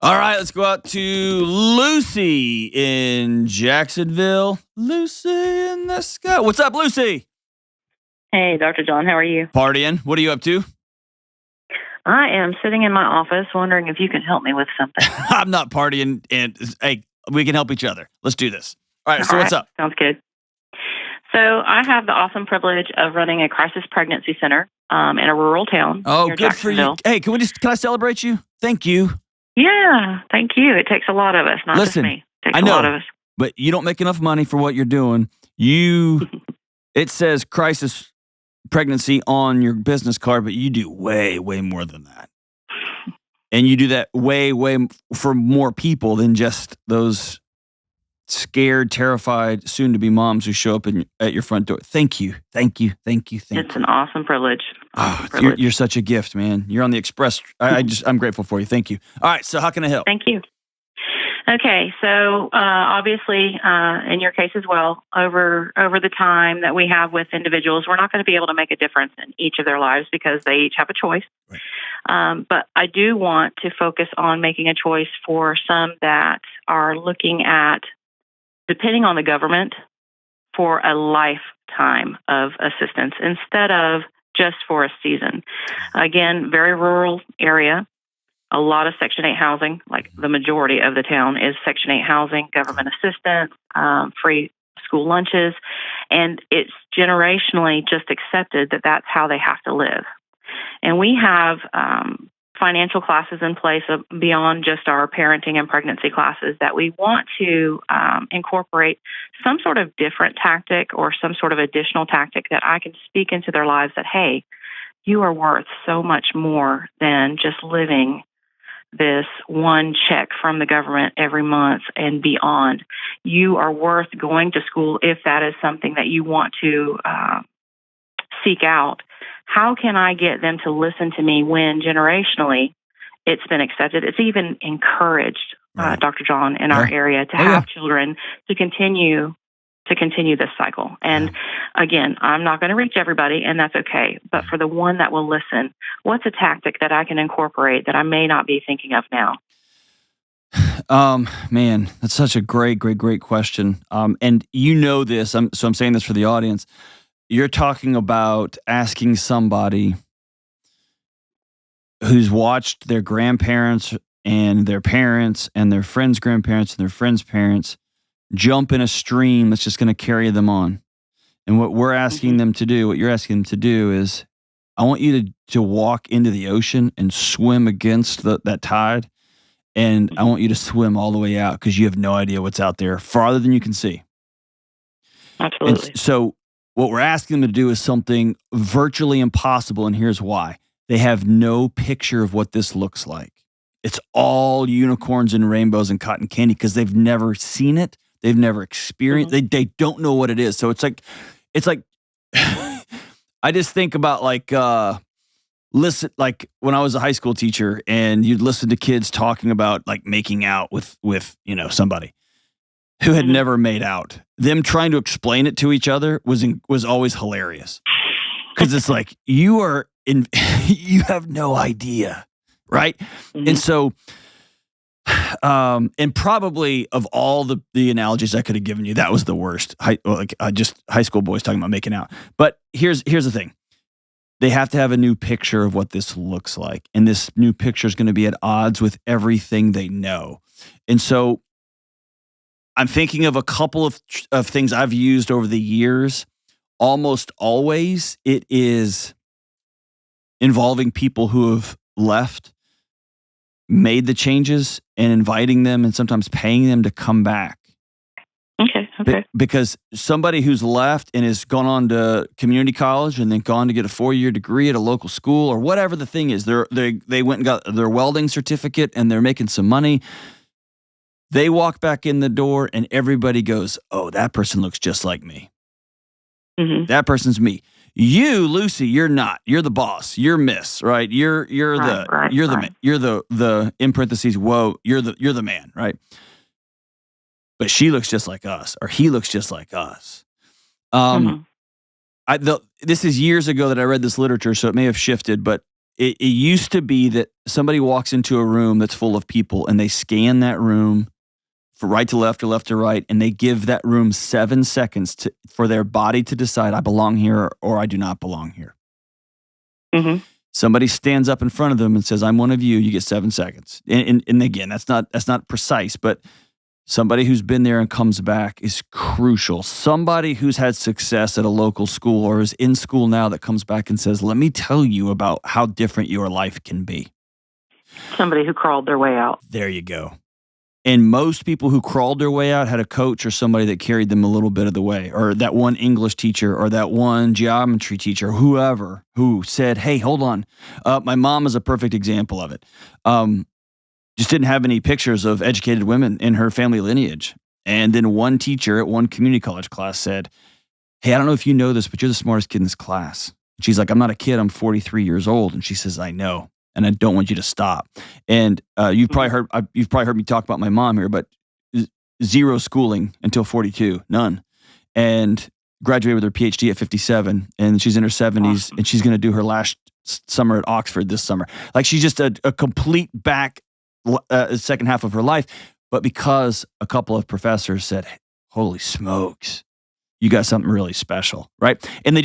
All right, let's go out to Lucy in Jacksonville. Lucy in the sky. What's up, Lucy? Hey, Dr. John, how are you? Partying. What are you up to? I am sitting in my office wondering if you can help me with something. I'm not partying, and hey, we can help each other. Let's do this. All right, so what's up? Sounds good. So I have the awesome privilege of running a crisis pregnancy center in a rural town. Oh, near good for you. Jacksonville. Hey, can I celebrate you? Thank you. Yeah, thank you. It takes a lot of us, not Listen, just me. It takes I a lot of know, us. but you don't make enough money for what you're doing. It says crisis pregnancy on your business card, but you do way, way more than that. And you do that way, way for more people than just those scared, terrified, soon-to-be moms who show up at your front door. Thank you. It's an awesome privilege. You're such a gift, man. You're on the express. I'm grateful for you. Thank you. All right, so how can I help? Thank you. Okay, so obviously, in your case as well, over the time that we have with individuals, we're not going to be able to make a difference in each of their lives because they each have a choice. Right. But I do want to focus on making a choice for some that are looking at depending on the government for a lifetime of assistance instead of just for a season. Again, very rural area. A lot of Section 8 housing, like the majority of the town is Section 8 housing, government assistance, free school lunches, and it's generationally just accepted that that's how they have to live. And we have financial classes in place beyond just our parenting and pregnancy classes that we want to incorporate some sort of different tactic or some sort of additional tactic that I can speak into their lives that, hey, you are worth so much more than just living this one check from the government every month and beyond. You are worth going to school if that is something that you want to seek out. How can I get them to listen to me when generationally it's been accepted? It's even encouraged, Dr. John, in our area to have children to continue this cycle. And again, I'm not going to reach everybody, and that's okay. But for the one that will listen, what's a tactic that I can incorporate that I may not be thinking of now? Man, that's such a great question. And you know this, so I'm saying this for the audience. You're talking about asking somebody who's watched their grandparents and their parents and their friends' grandparents and their friends' parents jump in a stream that's just going to carry them on. And what we're asking them to do, what you're asking them to do is, I want you to walk into the ocean and swim against that tide. And I want you to swim all the way out because you have no idea what's out there farther than you can see. Absolutely. And so what we're asking them to do is something virtually impossible, and here's why. They have no picture of what this looks like. It's all unicorns and rainbows and cotton candy because they've never seen it. They've never experienced it. They don't know what it is. So it's like I just think about listen, like when I was a high school teacher and you'd listen to kids talking about like making out with somebody who had never made out. Them trying to explain it to each other was always hilarious. Because it's like, you have no idea, right? And so, and probably of all the analogies I could have given you, that was the worst. Just high school boys talking about making out. But here's the thing. They have to have a new picture of what this looks like. And this new picture is going to be at odds with everything they know. And so I'm thinking of a couple of things I've used over the years. Almost always it is involving people who have left, made the changes, and inviting them and sometimes paying them to come back. Okay. Because somebody who's left and has gone on to community college and then gone to get a 4-year degree at a local school or whatever the thing is, they went and got their welding certificate and they're making some money. They walk back in the door and everybody goes, oh, that person looks just like me. That person's me. You, Lucy, you're not. You're the boss. You're Miss, right? You're the in parentheses, whoa, you're the man, right? But she looks just like us, or he looks just like us. This is years ago that I read this literature, so it may have shifted, but it used to be that somebody walks into a room that's full of people and they scan that room from right to left or left to right, and they give that room 7 seconds for their body to decide, I belong here or I do not belong here. Mm-hmm. Somebody stands up in front of them and says, I'm one of you, you get 7 seconds. And again, that's not precise, but somebody who's been there and comes back is crucial. Somebody who's had success at a local school or is in school now that comes back and says, let me tell you about how different your life can be. Somebody who crawled their way out. There you go. And most people who crawled their way out had a coach or somebody that carried them a little bit of the way, or that one English teacher or that one geometry teacher, whoever, who said, hey, hold on. My mom is a perfect example of it. Just didn't have any pictures of educated women in her family lineage. And then one teacher at one community college class said, hey, I don't know if you know this, but you're the smartest kid in this class. She's like, I'm not a kid. I'm 43 years old. And she says, I know. And I don't want you to stop. And you've probably heard me talk about my mom here, but zero schooling until 42, none. And graduated with her PhD at 57, and she's in her 70s, awesome. And she's going to do her last summer at Oxford this summer. Like, she's just a complete back second half of her life. But because a couple of professors said, holy smokes, you got something really special, right? And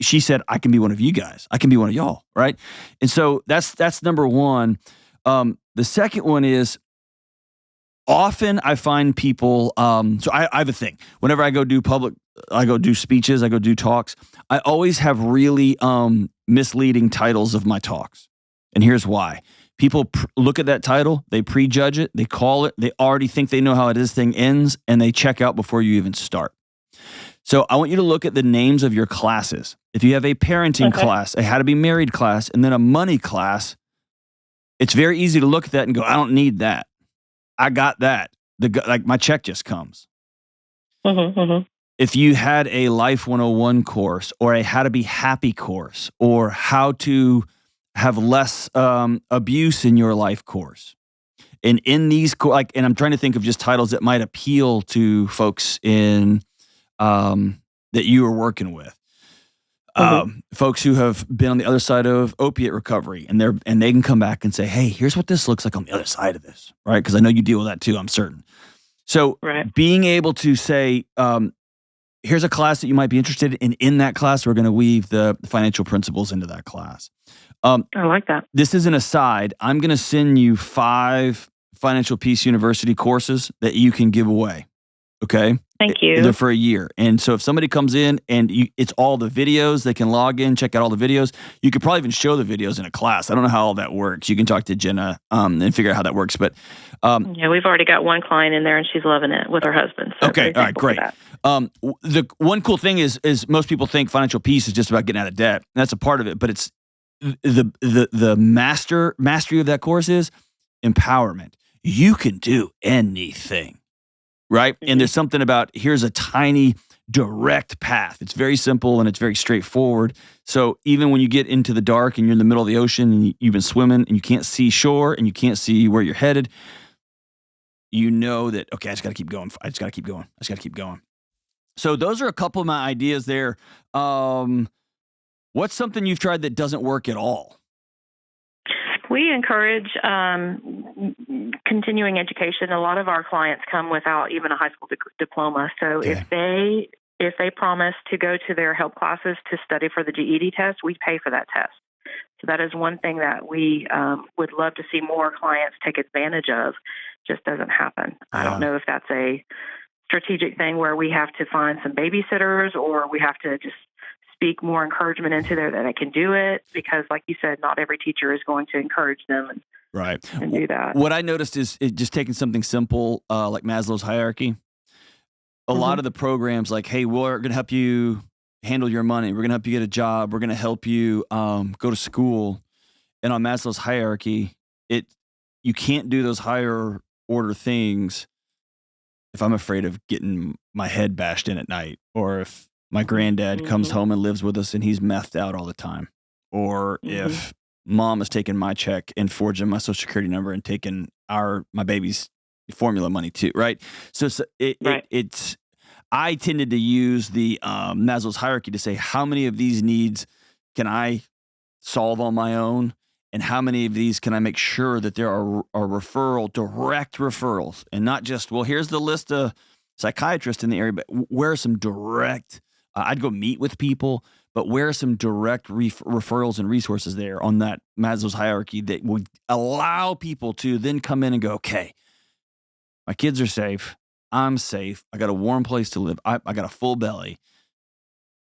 she said, I can be one of you guys. I can be one of y'all, right? And so that's number one. The second one is, often I find people, so I have a thing. Whenever I go do speeches, I go do talks, I always have really misleading titles of my talks. And here's why. People look at that title, they prejudge it, they call it, they already think they know how this thing ends, and they check out before you even start. So I want you to look at the names of your classes. If you have a parenting class, a how to be married class, and then a money class, it's very easy to look at that and go, I don't need that. I got that. Like, my check just comes. Mm-hmm, mm-hmm. If you had a Life 101 course, or a how to be happy course, or how to have less abuse in your life course, and in these, and I'm trying to think of just titles that might appeal to folks in that you are working with. Folks who have been on the other side of opiate recovery, and they can come back and say, hey, here's what this looks like on the other side of this, right? Because I know you deal with that too, I'm certain. So being able to say, here's a class that you might be interested in. In that class, we're going to weave the financial principles into that class. I like that. This is an aside. I'm going to send you 5 Financial Peace University courses that you can give away. Okay? Thank you. They're for a year. And so if somebody comes in and it's all the videos, they can log in, check out all the videos. You could probably even show the videos in a class. I don't know how all that works. You can talk to Jenna and figure out how that works. But yeah, we've already got one client in there and she's loving it with her husband. So okay. All right, great. The one cool thing is most people think financial peace is just about getting out of debt. And that's a part of it, but it's the mastery of that course is empowerment. You can do anything. Right? And there's something about, here's a tiny direct path. It's very simple and it's very straightforward. So even when you get into the dark and you're in the middle of the ocean and you've been swimming and you can't see shore and you can't see where you're headed, you know that, okay, I just got to keep going. I just got to keep going. I just got to keep going. So those are a couple of my ideas there. What's something you've tried that doesn't work at all? We encourage continuing education. A lot of our clients come without even a high school diploma. So if they promise to go to their help classes to study for the GED test, we pay for that test. So that is one thing that we would love to see more clients take advantage of. Just doesn't happen. I don't know if that's a strategic thing where we have to find some babysitters, or we have to just speak more encouragement into there that they can do it, because like you said, not every teacher is going to encourage them and do that. What I noticed is just taking something simple like Maslow's hierarchy. A lot of the programs, like, hey, we're going to help you handle your money. We're going to help you get a job. We're going to help you go to school. And on Maslow's hierarchy, you can't do those higher order things if I'm afraid of getting my head bashed in at night, or if my granddad comes home and lives with us and he's methed out all the time. Or if mom is taking my check and forging my social security number and taking my baby's formula money too, right? So it's I tended to use the Maslow's hierarchy to say, how many of these needs can I solve on my own? And how many of these can I make sure that there are direct referrals, and not just, well, here's the list of psychiatrists in the area, but where are some direct, I'd go meet with people, but where are some direct referrals and resources there on that Maslow's hierarchy that would allow people to then come in and go, okay, my kids are safe. I'm safe. I got a warm place to live. I got a full belly.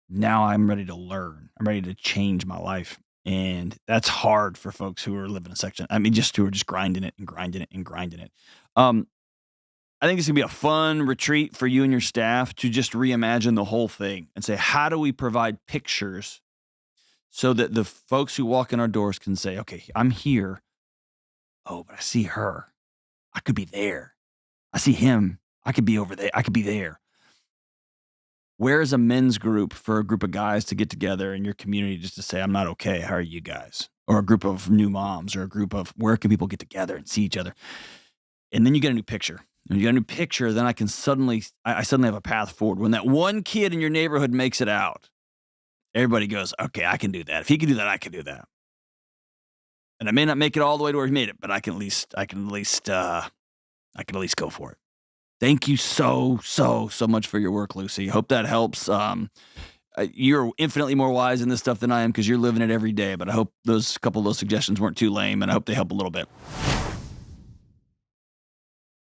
Now I'm ready to learn. I'm ready to change my life. And that's hard for folks who are living a section. I mean, just who are just grinding it and grinding it and grinding it. I think it's gonna be a fun retreat for you and your staff to just reimagine the whole thing and say, how do we provide pictures so that the folks who walk in our doors can say, okay, I'm here. Oh, but I see her. I could be there. I see him. I could be over there. I could be there. Where is a men's group for a group of guys to get together in your community just to say, I'm not okay. How are you guys? Or a group of new moms, or a group of, where can people get together and see each other? And then you get a new picture. When you get a new picture, then I suddenly have a path forward. When that one kid in your neighborhood makes it out, everybody goes, okay, I can do that. If he can do that, I can do that. And I may not make it all the way to where he made it, but I can at least go for it. Thank you so much for your work, Lucy. Hope that helps. You're infinitely more wise in this stuff than I am because you're living it every day. But I hope those couple of those suggestions weren't too lame, and I hope they help a little bit.